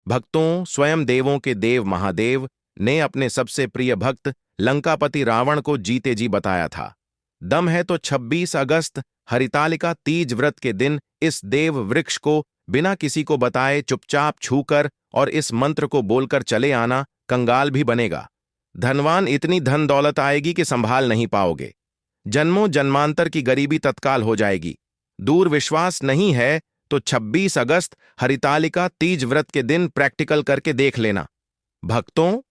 भक्तों, स्वयं देवों के देव महादेव ने अपने सबसे प्रिय भक्त लंकापति रावण को जीते जी बताया था, दम है तो 26 अगस्त हरितालिका तीज व्रत के दिन इस देव वृक्ष को बिना किसी को बताए चुपचाप छूकर और इस मंत्र को बोलकर चले आना, कंगाल भी बनेगा। धनवान इतनी धन दौलत आएगी कि संभाल नहीं पाओगे। जन्मों जन्मांतर की गरीबी तत्काल हो जाएगी। दूर विश्वास नहीं है तो 26 अगस्त हरितालिका तीज व्रत के दिन प्रैक्टिकल करके देख लेना। भक्तों,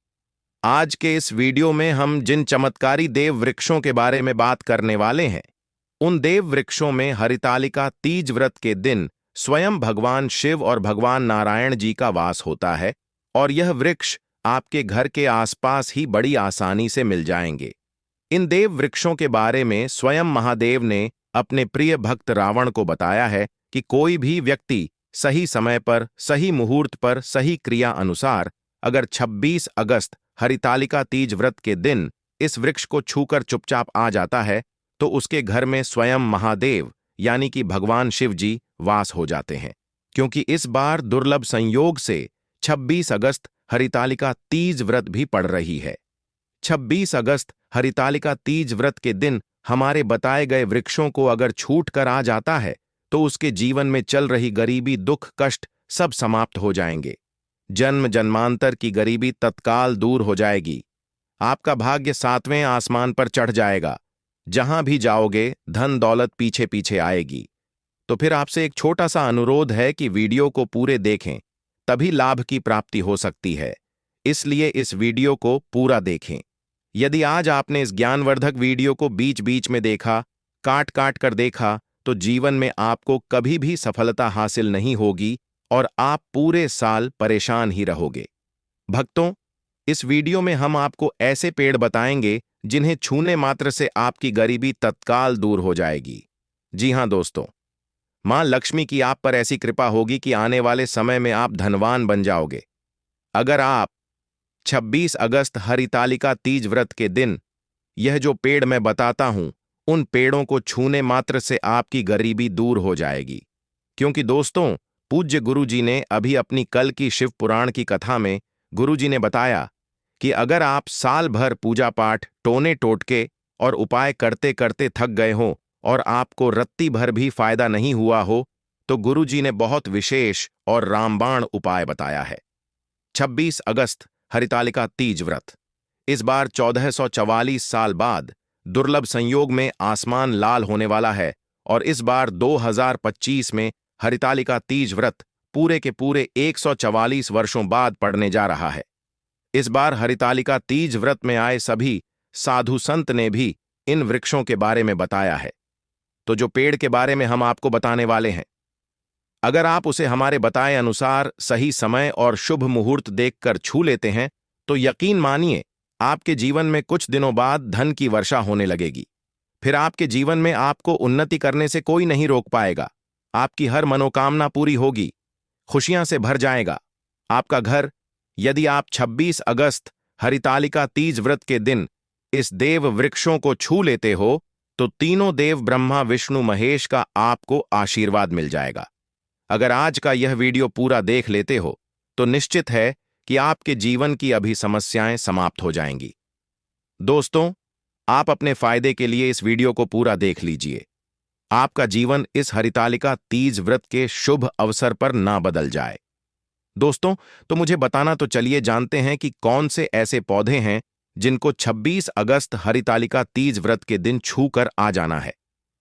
आज के इस वीडियो में हम जिन चमत्कारी देव वृक्षों के बारे में बात करने वाले हैं, उन देव वृक्षों में हरितालिका तीज व्रत के दिन स्वयं भगवान शिव और भगवान नारायण जी का वास होता है और यह वृक्ष आपके घर के आसपास ही बड़ी आसानी से मिल जाएंगे। इन देव वृक्षों के बारे में स्वयं महादेव ने अपने प्रिय भक्त रावण को बताया है कि कोई भी व्यक्ति सही समय पर, सही मुहूर्त पर, सही क्रिया अनुसार अगर 26 अगस्त हरितालिका तीज व्रत के दिन इस वृक्ष को छूकर चुपचाप आ जाता है तो उसके घर में स्वयं महादेव यानी कि भगवान शिव जी वास हो जाते हैं। क्योंकि इस बार दुर्लभ संयोग से 26 अगस्त हरितालिका तीज व्रत भी पड़ रही है। 26 अगस्त हरितालिका तीज व्रत के दिन हमारे बताए गए वृक्षों को अगर छूट कर आ जाता है तो उसके जीवन में चल रही गरीबी, दुख, कष्ट सब समाप्त हो जाएंगे। जन्म जन्मांतर की गरीबी तत्काल दूर हो जाएगी। आपका भाग्य 7वें आसमान पर चढ़ जाएगा। जहां भी जाओगे धन दौलत पीछे पीछे आएगी। तो फिर आपसे एक छोटा सा अनुरोध है कि वीडियो को पूरे देखें, तभी लाभ की प्राप्ति हो सकती है। इसलिए इस वीडियो को पूरा देखें। यदि आज आपने इस ज्ञानवर्धक वीडियो को बीच बीच में देखा, काट काट कर देखा, तो जीवन में आपको कभी भी सफलता हासिल नहीं होगी और आप पूरे साल परेशान ही रहोगे। भक्तों, इस वीडियो में हम आपको ऐसे पेड़ बताएंगे जिन्हें छूने मात्र से आपकी गरीबी तत्काल दूर हो जाएगी। जी हां दोस्तों, मां लक्ष्मी की आप पर ऐसी कृपा होगी कि आने वाले समय में आप धनवान बन जाओगे। अगर आप 26 अगस्त हरितालिका तीज व्रत के दिन यह जो पेड़ मैं बताता हूं, उन पेड़ों को छूने मात्र से आपकी गरीबी दूर हो जाएगी। क्योंकि दोस्तों, पूज्य गुरुजी ने अभी अपनी कल की शिव पुराण की कथा में गुरुजी ने बताया कि अगर आप साल भर पूजा पाठ, टोने टोटके और उपाय करते करते थक गए हों और आपको रत्ती भर भी फायदा नहीं हुआ हो, तो गुरुजी ने बहुत विशेष और रामबाण उपाय बताया है। 26 अगस्त हरितालिका तीज व्रत इस बार 1444 साल बाद दुर्लभ संयोग में आसमान लाल होने वाला है और इस बार 2025 में हरितालिका तीज व्रत पूरे के पूरे 144 वर्षों बाद पड़ने जा रहा है। इस बार हरितालिका तीज व्रत में आए सभी साधु संत ने भी इन वृक्षों के बारे में बताया है। तो जो पेड़ के बारे में हम आपको बताने वाले हैं, अगर आप उसे हमारे बताए अनुसार सही समय और शुभ मुहूर्त देखकर छू लेते हैं तो यकीन मानिए आपके जीवन में कुछ दिनों बाद धन की वर्षा होने लगेगी। फिर आपके जीवन में आपको उन्नति करने से कोई नहीं रोक पाएगा। आपकी हर मनोकामना पूरी होगी, खुशियां से भर जाएगा आपका घर। यदि आप 26 अगस्त हरितालिका तीज व्रत के दिन इस देव वृक्षों को छू लेते हो तो तीनों देव ब्रह्मा विष्णु महेश का आपको आशीर्वाद मिल जाएगा। अगर आज का यह वीडियो पूरा देख लेते हो तो निश्चित है कि आपके जीवन की अभी समस्याएं समाप्त हो जाएंगी। दोस्तों, आप अपने फायदे के लिए इस वीडियो को पूरा देख लीजिए। आपका जीवन इस हरितालिका तीज व्रत के शुभ अवसर पर ना बदल जाए। दोस्तों, तो मुझे बताना तो चलिए जानते हैं कि कौन से ऐसे पौधे हैं जिनको 26 अगस्त हरितालिका तीज व्रत के दिन छू कर आ जाना है।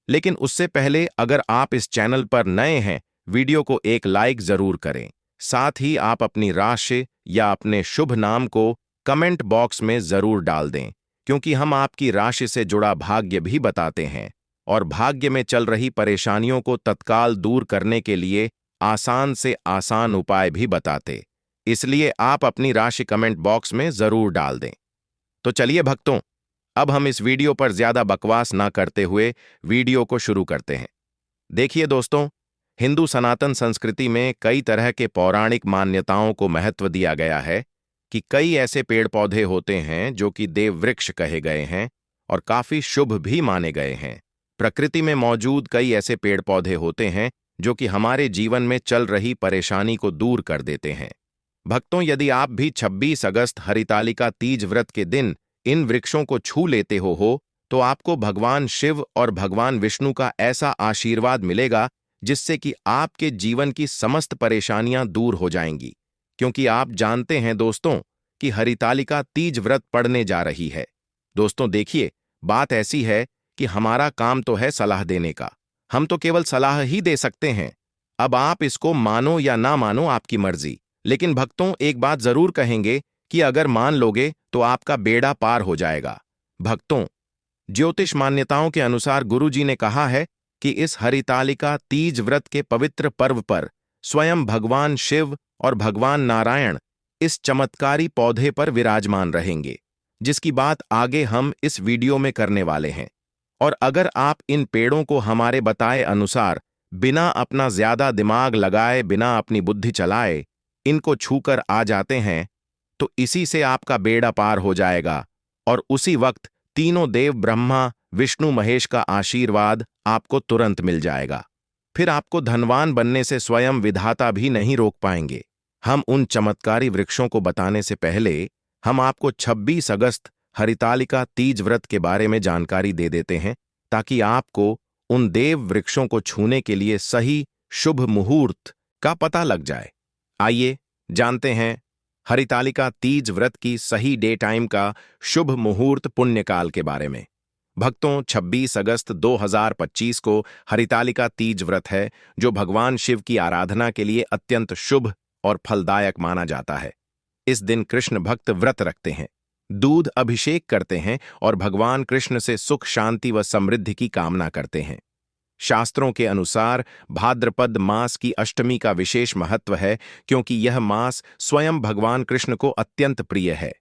लेकिन उससे पहले अगर आप इस चैनल पर नए हैं, वीडियो को एक लाइक जरूर करें। साथ ही आप अपनी राशि या अपने शुभ नाम को कमेंट बॉक्स में जरूर डाल दें, क्योंकि हम आपकी राशि से जुड़ा भाग्य भी बताते हैं और भाग्य में चल रही परेशानियों को तत्काल दूर करने के लिए आसान से आसान उपाय भी बताते। इसलिए आप अपनी राशि कमेंट बॉक्स में जरूर डाल दें। तो चलिए भक्तों, अब हम इस वीडियो पर ज्यादा बकवास ना करते हुए वीडियो को शुरू करते हैं। देखिए दोस्तों, हिंदू सनातन संस्कृति में कई तरह के पौराणिक मान्यताओं को महत्व दिया गया है कि कई ऐसे पेड़ पौधे होते हैं जो कि देव वृक्ष कहे गए हैं और काफी शुभ भी माने गए हैं। प्रकृति में मौजूद कई ऐसे पेड़ पौधे होते हैं जो कि हमारे जीवन में चल रही परेशानी को दूर कर देते हैं। भक्तों, यदि आप भी 26 अगस्त हरितालिका तीज व्रत के दिन इन वृक्षों को छू लेते हो तो आपको भगवान शिव और भगवान विष्णु का ऐसा आशीर्वाद मिलेगा जिससे कि आपके जीवन की समस्त परेशानियां दूर हो जाएंगी। क्योंकि आप जानते हैं दोस्तों कि हरितालिका तीज व्रत पड़ने जा रही है। दोस्तों देखिए, बात ऐसी है कि हमारा काम तो है सलाह देने का, हम तो केवल सलाह ही दे सकते हैं। अब आप इसको मानो या ना मानो, आपकी मर्जी। लेकिन भक्तों, एक बात जरूर कहेंगे कि अगर मान लोगे तो आपका बेड़ा पार हो जाएगा। भक्तों, ज्योतिष मान्यताओं के अनुसार गुरुजी ने कहा है कि इस हरितालिका तीज व्रत के पवित्र पर्व पर स्वयं भगवान शिव और भगवान नारायण इस चमत्कारी पौधे पर विराजमान रहेंगे, जिसकी बात आगे हम इस वीडियो में करने वाले हैं। और अगर आप इन पेड़ों को हमारे बताए अनुसार बिना अपना ज्यादा दिमाग लगाए, बिना अपनी बुद्धि चलाए इनको छूकर आ जाते हैं, तो इसी से आपका बेड़ा पार हो जाएगा और उसी वक्त तीनों देव ब्रह्मा विष्णु महेश का आशीर्वाद आपको तुरंत मिल जाएगा। फिर आपको धनवान बनने से स्वयं विधाता भी नहीं रोक पाएंगे। हम उन चमत्कारी वृक्षों को बताने से पहले हम आपको 26 अगस्त हरितालिका तीज व्रत के बारे में जानकारी दे देते हैं, ताकि आपको उन देव वृक्षों को छूने के लिए सही शुभ मुहूर्त का पता लग जाए। आइए जानते हैं हरितालिका तीज व्रत की सही डे टाइम का शुभ मुहूर्त पुण्यकाल के बारे में। भक्तों, 26 अगस्त 2025 को हरितालिका तीज व्रत है, जो भगवान शिव की आराधना के लिए अत्यंत शुभ और फलदायक माना जाता है। इस दिन कृष्ण भक्त व्रत रखते हैं, दूध अभिषेक करते हैं और भगवान कृष्ण से सुख, शांति व समृद्धि की कामना करते हैं। शास्त्रों के अनुसार भाद्रपद मास की अष्टमी का विशेष महत्व है, क्योंकि यह मास स्वयं भगवान कृष्ण को अत्यंत प्रिय है।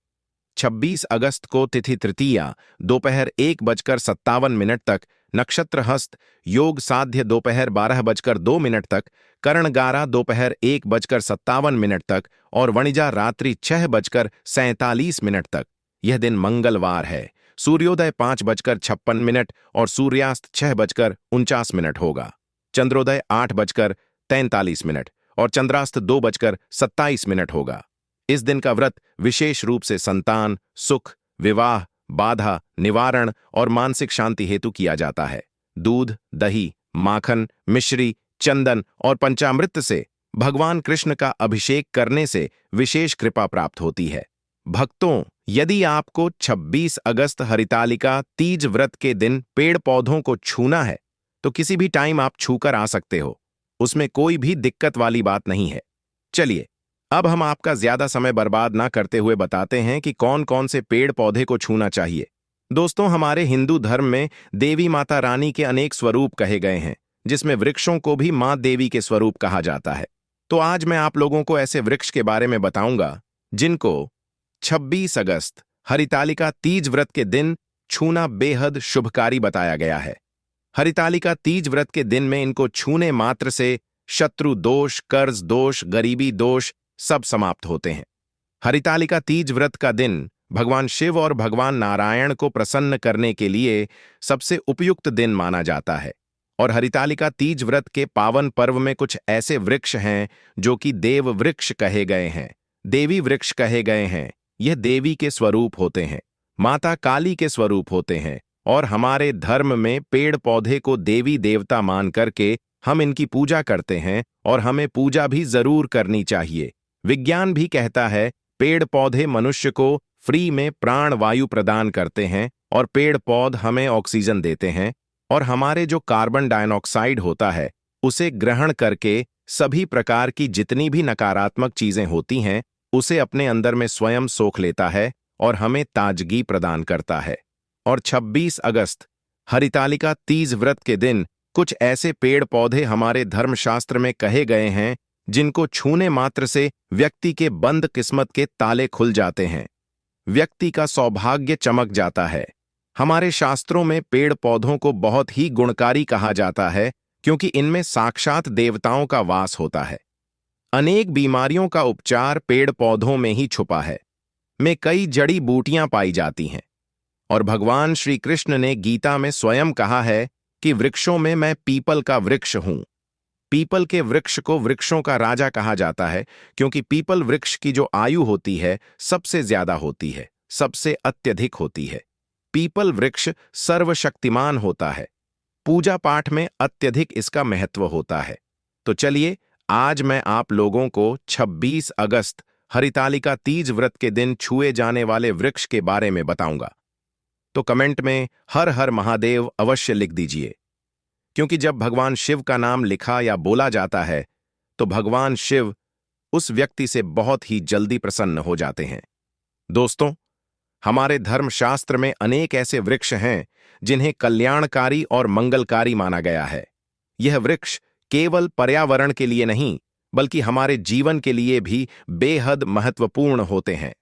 26 अगस्त को तिथि तृतीया दोपहर 1:57 तक, नक्षत्र हस्त, योग साध्य दोपहर 12:02 तक, करणगारा दोपहर 1:57 तक और वणिजा रात्रि 6:47 तक। यह दिन मंगलवार है। सूर्योदय 5:56 और सूर्यास्त 6:49 होगा। चंद्रोदय 8:43 और चंद्रास्त 2:27 होगा। इस दिन का व्रत विशेष रूप से संतान, सुख, विवाह, बाधा निवारण और मानसिक शांति हेतु किया जाता है। दूध, दही, माखन, मिश्री, चंदन और पंचामृत से भगवान कृष्ण का अभिषेक करने से विशेष कृपा प्राप्त होती है। भक्तों, यदि आपको 26 अगस्त हरितालिका तीज व्रत के दिन पेड़ पौधों को छूना है तो किसी भी टाइम आप छूकर आ सकते हो, उसमें कोई भी दिक्कत वाली बात नहीं है। चलिए, अब हम आपका ज्यादा समय बर्बाद ना करते हुए बताते हैं कि कौन कौन से पेड़ पौधे को छूना चाहिए। दोस्तों, हमारे हिंदू धर्म में देवी माता रानी के अनेक स्वरूप कहे गए हैं, जिसमें वृक्षों को भी मां देवी के स्वरूप कहा जाता है। तो आज मैं आप लोगों को ऐसे वृक्ष के बारे में बताऊंगा जिनको 26 अगस्त हरितालिका तीज व्रत के दिन छूना बेहद शुभकारी बताया गया है। हरितालिका तीज व्रत के दिन में इनको छूने मात्र से शत्रु दोष, कर्ज दोष, गरीबी दोष सब समाप्त होते हैं। हरितालिका तीज व्रत का दिन भगवान शिव और भगवान नारायण को प्रसन्न करने के लिए सबसे उपयुक्त दिन माना जाता है। और हरितालिका तीज व्रत के पावन पर्व में कुछ ऐसे वृक्ष हैं जो कि देव वृक्ष कहे गए हैं, देवी वृक्ष कहे गए हैं। यह देवी के स्वरूप होते हैं, माता काली के स्वरूप होते हैं। और हमारे धर्म में पेड़ पौधे को देवी देवता मान करके हम इनकी पूजा करते हैं और हमें पूजा भी जरूर करनी चाहिए। विज्ञान भी कहता है पेड़ पौधे मनुष्य को फ्री में प्राण वायु प्रदान करते हैं और पेड़ पौध हमें ऑक्सीजन देते हैं और हमारे जो कार्बन डाइऑक्साइड होता है उसे ग्रहण करके सभी प्रकार की जितनी भी नकारात्मक चीजें होती हैं उसे अपने अंदर में स्वयं सोख लेता है और हमें ताजगी प्रदान करता है। और 26 अगस्त हरितालिका तीज व्रत के दिन कुछ ऐसे पेड़ पौधे हमारे धर्मशास्त्र में कहे गए हैं जिनको छूने मात्र से व्यक्ति के बंद किस्मत के ताले खुल जाते हैं, व्यक्ति का सौभाग्य चमक जाता है। हमारे शास्त्रों में पेड़ पौधों को बहुत ही गुणकारी कहा जाता है, क्योंकि इनमें साक्षात देवताओं का वास होता है। अनेक बीमारियों का उपचार पेड़ पौधों में ही छुपा है, में कई जड़ी बूटियां पाई जाती हैं। और भगवान श्री कृष्ण ने गीता में स्वयं कहा है कि वृक्षों में मैं पीपल का वृक्ष हूं। पीपल के वृक्ष को वृक्षों का राजा कहा जाता है क्योंकि पीपल वृक्ष की जो आयु होती है सबसे ज्यादा होती है, सबसे अत्यधिक होती है। पीपल वृक्ष सर्वशक्तिमान होता है। पूजा पाठ में अत्यधिक इसका महत्व होता है। तो चलिए आज मैं आप लोगों को 26 अगस्त हरितालिका तीज व्रत के दिन छुए जाने वाले वृक्ष के बारे में बताऊंगा। तो कमेंट में हर हर महादेव अवश्य लिख दीजिए, क्योंकि जब भगवान शिव का नाम लिखा या बोला जाता है तो भगवान शिव उस व्यक्ति से बहुत ही जल्दी प्रसन्न हो जाते हैं। दोस्तों, हमारे धर्मशास्त्र में अनेक ऐसे वृक्ष हैं जिन्हें कल्याणकारी और मंगलकारी माना गया है। यह वृक्ष केवल पर्यावरण के लिए नहीं बल्कि हमारे जीवन के लिए भी बेहद महत्वपूर्ण होते हैं।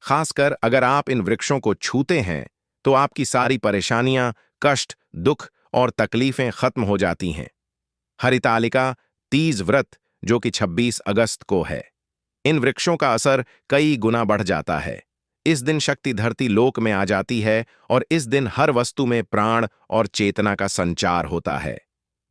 खासकर अगर आप इन वृक्षों को छूते हैं तो आपकी सारी परेशानियां, कष्ट, दुख और तकलीफें खत्म हो जाती हैं। हरितालिका तीज व्रत जो कि 26 अगस्त को है, इन वृक्षों का असर कई गुना बढ़ जाता है। इस दिन शक्ति धरती लोक में आ जाती है और इस दिन हर वस्तु में प्राण और चेतना का संचार होता है।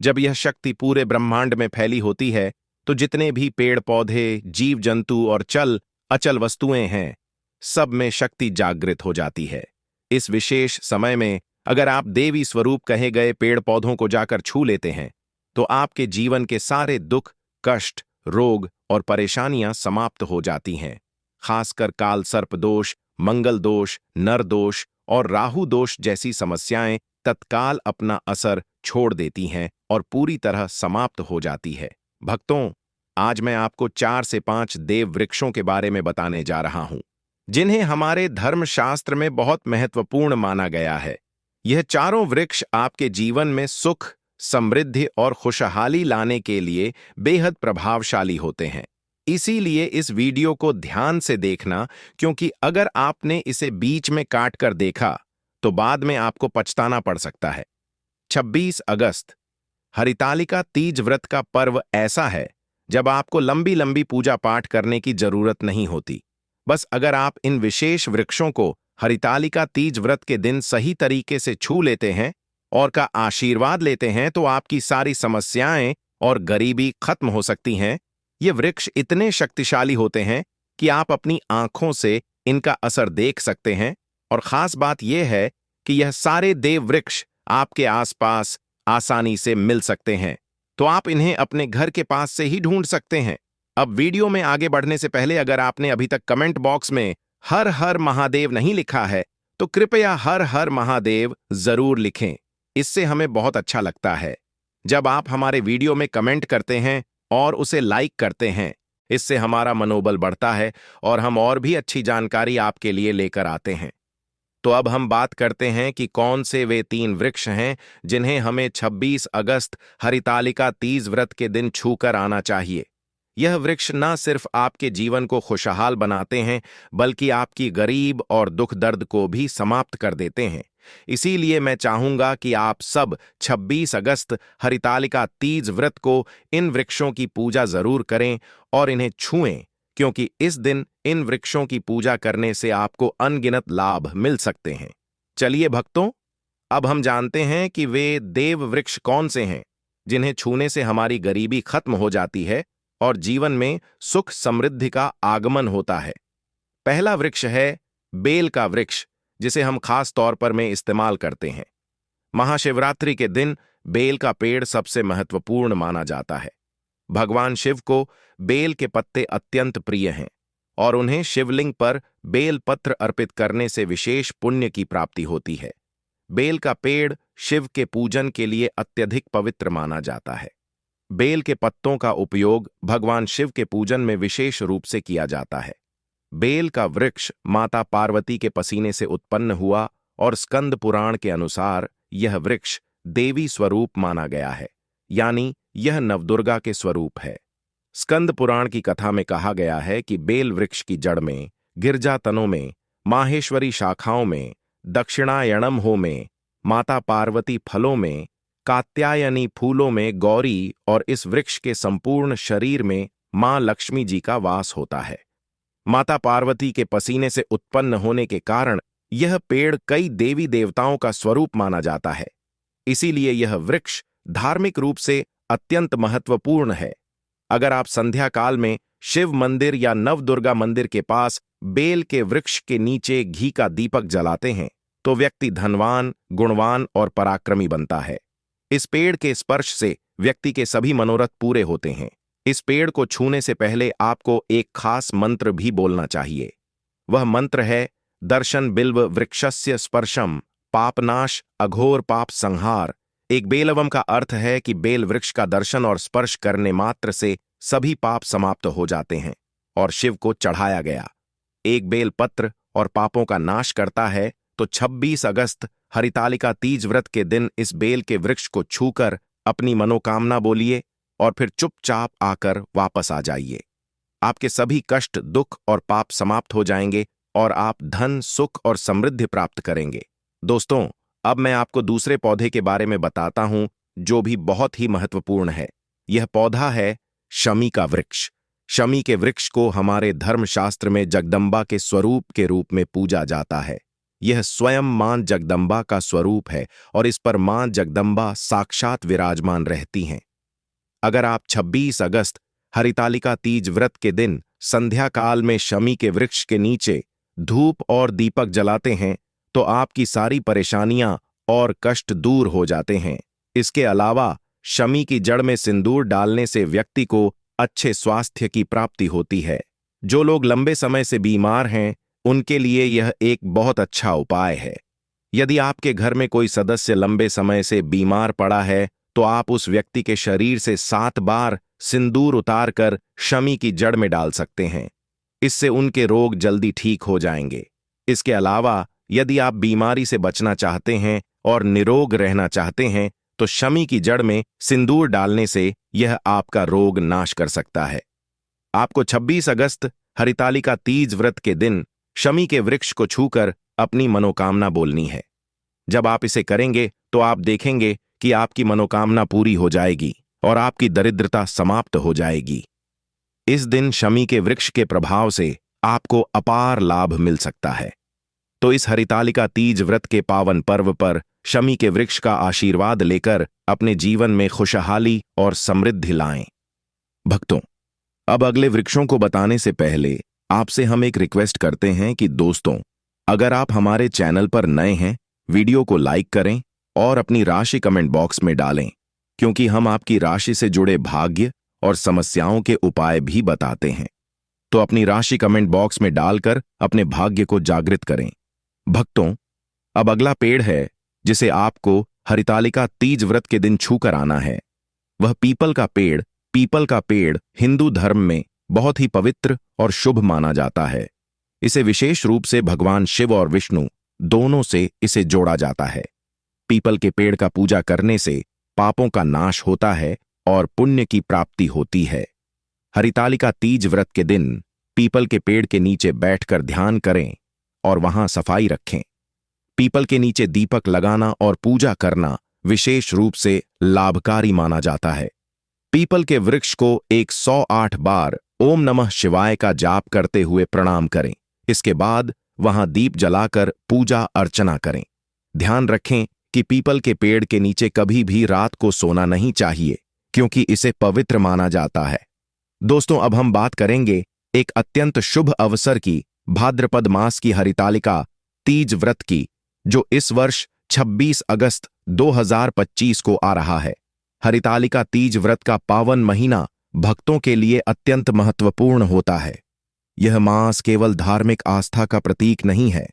जब यह शक्ति पूरे ब्रह्मांड में फैली होती है तो जितने भी पेड़ पौधे, जीव जंतु और चल अचल वस्तुएं हैं, सब में शक्ति जागृत हो जाती है। इस विशेष समय में अगर आप देवी स्वरूप कहे गए पेड़ पौधों को जाकर छू लेते हैं तो आपके जीवन के सारे दुख, कष्ट, रोग और परेशानियां समाप्त हो जाती हैं। खासकर काल सर्प दोष, मंगल दोष, नर दोष और राहु दोष जैसी समस्याएं तत्काल अपना असर छोड़ देती हैं और पूरी तरह समाप्त हो जाती है। भक्तों, आज मैं आपको 4 से 5 देव वृक्षों के बारे में बताने जा रहा हूं जिन्हें हमारे धर्मशास्त्र में बहुत महत्वपूर्ण माना गया है। यह चारों वृक्ष आपके जीवन में सुख, समृद्धि और खुशहाली लाने के लिए बेहद प्रभावशाली होते हैं। इसीलिए इस वीडियो को ध्यान से देखना, क्योंकि अगर आपने इसे बीच में काट कर देखा तो बाद में आपको पछताना पड़ सकता है। 26 अगस्त हरितालिका तीज व्रत का पर्व ऐसा है जब आपको लंबी लंबी पूजा पाठ करने की जरूरत नहीं होती। बस अगर आप इन विशेष वृक्षों को हरितालिका तीज व्रत के दिन सही तरीके से छू लेते हैं और का आशीर्वाद लेते हैं तो आपकी सारी समस्याएं और गरीबी खत्म हो सकती हैं। ये वृक्ष इतने शक्तिशाली होते हैं कि आप अपनी आंखों से इनका असर देख सकते हैं, और खास बात यह है कि यह सारे देव वृक्ष आपके आसपास आसानी से मिल सकते हैं, तो आप इन्हें अपने घर के पास से ही ढूंढ सकते हैं। अब वीडियो में आगे बढ़ने से पहले अगर आपने अभी तक कमेंट बॉक्स में हर हर महादेव नहीं लिखा है तो कृपया हर हर महादेव जरूर लिखें। इससे हमें बहुत अच्छा लगता है जब आप हमारे वीडियो में कमेंट करते हैं और उसे लाइक करते हैं। इससे हमारा मनोबल बढ़ता है और हम और भी अच्छी जानकारी आपके लिए लेकर आते हैं। तो अब हम बात करते हैं कि कौन से वे 3 वृक्ष हैं जिन्हें हमें 26 अगस्त हरितालिका तीज व्रत के दिन छूकर आना चाहिए। यह वृक्ष न सिर्फ आपके जीवन को खुशहाल बनाते हैं बल्कि आपकी गरीब और दुख दर्द को भी समाप्त कर देते हैं। इसीलिए मैं चाहूंगा कि आप सब 26 अगस्त हरितालिका तीज व्रत को इन वृक्षों की पूजा जरूर करें और इन्हें छुएं, क्योंकि इस दिन इन वृक्षों की पूजा करने से आपको अनगिनत लाभ मिल सकते हैं। चलिए भक्तों, अब हम जानते हैं कि वे देव वृक्ष कौन से हैं जिन्हें छूने से हमारी गरीबी खत्म हो जाती है और जीवन में सुख समृद्धि का आगमन होता है। पहला वृक्ष है बेल का वृक्ष, जिसे हम खास तौर पर में इस्तेमाल करते हैं। महाशिवरात्रि के दिन बेल का पेड़ सबसे महत्वपूर्ण माना जाता है। भगवान शिव को बेल के पत्ते अत्यंत प्रिय हैं और उन्हें शिवलिंग पर बेल पत्र अर्पित करने से विशेष पुण्य की प्राप्ति होती है। बेल का पेड़ शिव के पूजन के लिए अत्यधिक पवित्र माना जाता है। बेल के पत्तों का उपयोग भगवान शिव के पूजन में विशेष रूप से किया जाता है। बेल का वृक्ष माता पार्वती के पसीने से उत्पन्न हुआ और स्कंद पुराण के अनुसार यह वृक्ष देवी स्वरूप माना गया है, यानी यह नवदुर्गा के स्वरूप है। स्कंद पुराण की कथा में कहा गया है कि बेल वृक्ष की जड़ में, गिरजा तनों में, माहेश्वरी शाखाओं में, दक्षिणायणम हो में, माता पार्वती फलों में, कात्यायनी फूलों में गौरी और इस वृक्ष के संपूर्ण शरीर में मां लक्ष्मी जी का वास होता है। माता पार्वती के पसीने से उत्पन्न होने के कारण यह पेड़ कई देवी देवताओं का स्वरूप माना जाता है। इसीलिए यह वृक्ष धार्मिक रूप से अत्यंत महत्वपूर्ण है। अगर आप संध्या काल में शिव मंदिर या नवदुर्गा मंदिर के पास बेल के वृक्ष के नीचे घी का दीपक जलाते हैं तो व्यक्ति धनवान, गुणवान और पराक्रमी बनता है। इस पेड़ के स्पर्श से व्यक्ति के सभी मनोरथ पूरे होते हैं। इस पेड़ को छूने से पहले आपको एक खास मंत्र भी बोलना चाहिए। वह मंत्र है दर्शन बिल्व वृक्षस्य स्पर्शम पापनाश अघोर पाप संहार। एक बेलवम का अर्थ है कि बेल वृक्ष का दर्शन और स्पर्श करने मात्र से सभी पाप समाप्त हो जाते हैं और शिव को चढ़ाया गया एक बेल पत्र और पापों का नाश करता है। तो 26 अगस्त हरितालिका तीज व्रत के दिन इस बेल के वृक्ष को छूकर अपनी मनोकामना बोलिए और फिर चुपचाप आकर वापस आ जाइए। आपके सभी कष्ट, दुख और पाप समाप्त हो जाएंगे और आप धन, सुख और समृद्धि प्राप्त करेंगे। दोस्तों, अब मैं आपको दूसरे पौधे के बारे में बताता हूं जो भी बहुत ही महत्वपूर्ण है। यह पौधा है शमी का वृक्ष। शमी के वृक्ष को हमारे धर्मशास्त्र में जगदम्बा के स्वरूप के रूप में पूजा जाता है। यह स्वयं मां जगदम्बा का स्वरूप है और इस पर मां जगदम्बा साक्षात विराजमान रहती हैं। अगर आप 26 अगस्त हरितालिका तीज व्रत के दिन संध्या काल में शमी के वृक्ष के नीचे धूप और दीपक जलाते हैं तो आपकी सारी परेशानियां और कष्ट दूर हो जाते हैं। इसके अलावा शमी की जड़ में सिंदूर डालने से व्यक्ति को अच्छे स्वास्थ्य की प्राप्ति होती है। जो लोग लंबे समय से बीमार हैं उनके लिए यह एक बहुत अच्छा उपाय है। यदि आपके घर में कोई सदस्य लंबे समय से बीमार पड़ा है तो आप उस व्यक्ति के शरीर से 7 बार सिंदूर उतारकर शमी की जड़ में डाल सकते हैं। इससे उनके रोग जल्दी ठीक हो जाएंगे। इसके अलावा यदि आप बीमारी से बचना चाहते हैं और निरोग रहना चाहते हैं तो शमी की जड़ में सिंदूर डालने से यह आपका रोग नाश कर सकता है। आपको 26 अगस्त हरितालिका तीज व्रत के दिन शमी के वृक्ष को छूकर अपनी मनोकामना बोलनी है। जब आप इसे करेंगे तो आप देखेंगे कि आपकी मनोकामना पूरी हो जाएगी और आपकी दरिद्रता समाप्त हो जाएगी। इस दिन शमी के वृक्ष के प्रभाव से आपको अपार लाभ मिल सकता है। तो इस हरितालिका तीज व्रत के पावन पर्व पर शमी के वृक्ष का आशीर्वाद लेकर अपने जीवन में खुशहाली और समृद्धि लाएं। भक्तों, अब अगले वृक्षों को बताने से पहले आपसे हम एक रिक्वेस्ट करते हैं कि दोस्तों, अगर आप हमारे चैनल पर नए हैं, वीडियो को लाइक करें और अपनी राशि कमेंट बॉक्स में डालें, क्योंकि हम आपकी राशि से जुड़े भाग्य और समस्याओं के उपाय भी बताते हैं। तो अपनी राशि कमेंट बॉक्स में डालकर अपने भाग्य को जागृत करें। भक्तों, अब अगला पेड़ है जिसे आपको हरितालिका तीज व्रत के दिन छूकर आना है। वह पीपल का पेड़। पीपल का पेड़ हिंदू धर्म में बहुत ही पवित्र और शुभ माना जाता है। इसे विशेष रूप से भगवान शिव और विष्णु दोनों से इसे जोड़ा जाता है। पीपल के पेड़ का पूजा करने से पापों का नाश होता है और पुण्य की प्राप्ति होती है। हरितालिका तीज व्रत के दिन पीपल के पेड़ के नीचे बैठकर ध्यान करें और वहां सफाई रखें। पीपल के नीचे दीपक लगाना और पूजा करना विशेष रूप से लाभकारी माना जाता है। पीपल के वृक्ष को 108 बार ओम नमः शिवाय का जाप करते हुए प्रणाम करें। इसके बाद वहां दीप जलाकर पूजा अर्चना करें। ध्यान रखें कि पीपल के पेड़ के नीचे कभी भी रात को सोना नहीं चाहिए, क्योंकि इसे पवित्र माना जाता है। दोस्तों, अब हम बात करेंगे एक अत्यंत शुभ अवसर की, भाद्रपद मास की हरितालिका तीज व्रत की, जो इस वर्ष 26 अगस्त 2025 को आ रहा है। हरितालिका तीज व्रत का पावन महीना भक्तों के लिए अत्यंत महत्वपूर्ण होता है। यह मास केवल धार्मिक आस्था का प्रतीक नहीं है,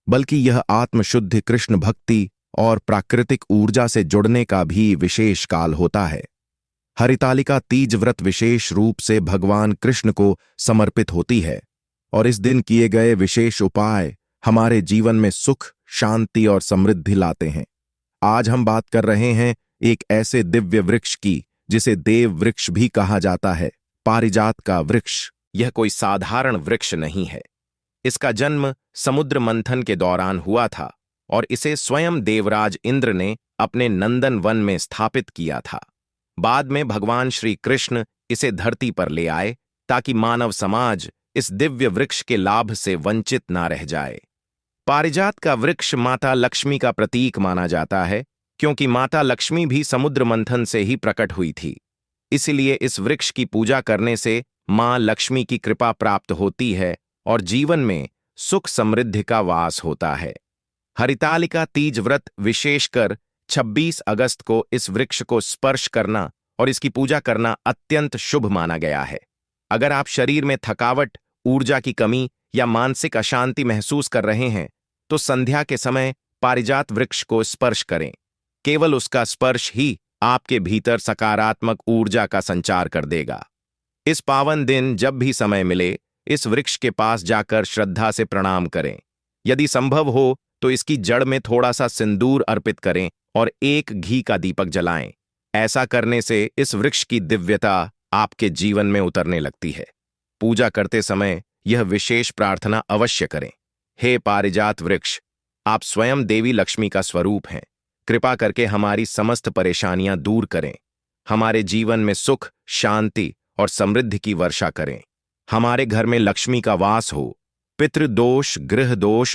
बल्कि यह आत्मशुद्ध कृष्ण भक्ति और प्राकृतिक ऊर्जा से जुड़ने का भी विशेष काल होता है। हरितालिका तीज व्रत विशेष रूप से भगवान कृष्ण को समर्पित होती है और इस दिन किए गए विशेष उपाय हमारे जीवन में सुख, शांति और समृद्धि लाते हैं। आज हम बात कर रहे हैं एक ऐसे दिव्य वृक्ष की जिसे देव वृक्ष भी कहा जाता है, पारिजात का वृक्ष। यह कोई साधारण वृक्ष नहीं है। इसका जन्म समुद्र मंथन के दौरान हुआ था और इसे स्वयं देवराज इंद्र ने अपने नंदन वन में स्थापित किया था। बाद में भगवान श्री कृष्ण इसे धरती पर ले आए ताकि मानव समाज इस दिव्य वृक्ष के लाभ से वंचित ना रह जाए। पारिजात का वृक्ष माता लक्ष्मी का प्रतीक माना जाता है। क्योंकि माता लक्ष्मी भी समुद्र मंथन से ही प्रकट हुई थी। इसलिए इस वृक्ष की पूजा करने से मां लक्ष्मी की कृपा प्राप्त होती है और जीवन में सुख समृद्धि का वास होता है। हरितालिका तीज व्रत विशेषकर 26 अगस्त को इस वृक्ष को स्पर्श करना और इसकी पूजा करना अत्यंत शुभ माना गया है। अगर आप शरीर में थकावट, ऊर्जा की कमी या मानसिक अशांति महसूस कर रहे हैं, तो संध्या के समय पारिजात वृक्ष को स्पर्श करें। केवल उसका स्पर्श ही आपके भीतर सकारात्मक ऊर्जा का संचार कर देगा। इस पावन दिन जब भी समय मिले, इस वृक्ष के पास जाकर श्रद्धा से प्रणाम करें। यदि संभव हो तो इसकी जड़ में थोड़ा सा सिंदूर अर्पित करें और एक घी का दीपक जलाएं। ऐसा करने से इस वृक्ष की दिव्यता आपके जीवन में उतरने लगती है। पूजा करते समय यह विशेष प्रार्थना अवश्य करें। हे पारिजात वृक्ष, आप स्वयं देवी लक्ष्मी का स्वरूप हैं। कृपा करके हमारी समस्त परेशानियां दूर करें। हमारे जीवन में सुख, शांति और समृद्धि की वर्षा करें। हमारे घर में लक्ष्मी का वास हो। पितृदोष, गृह दोष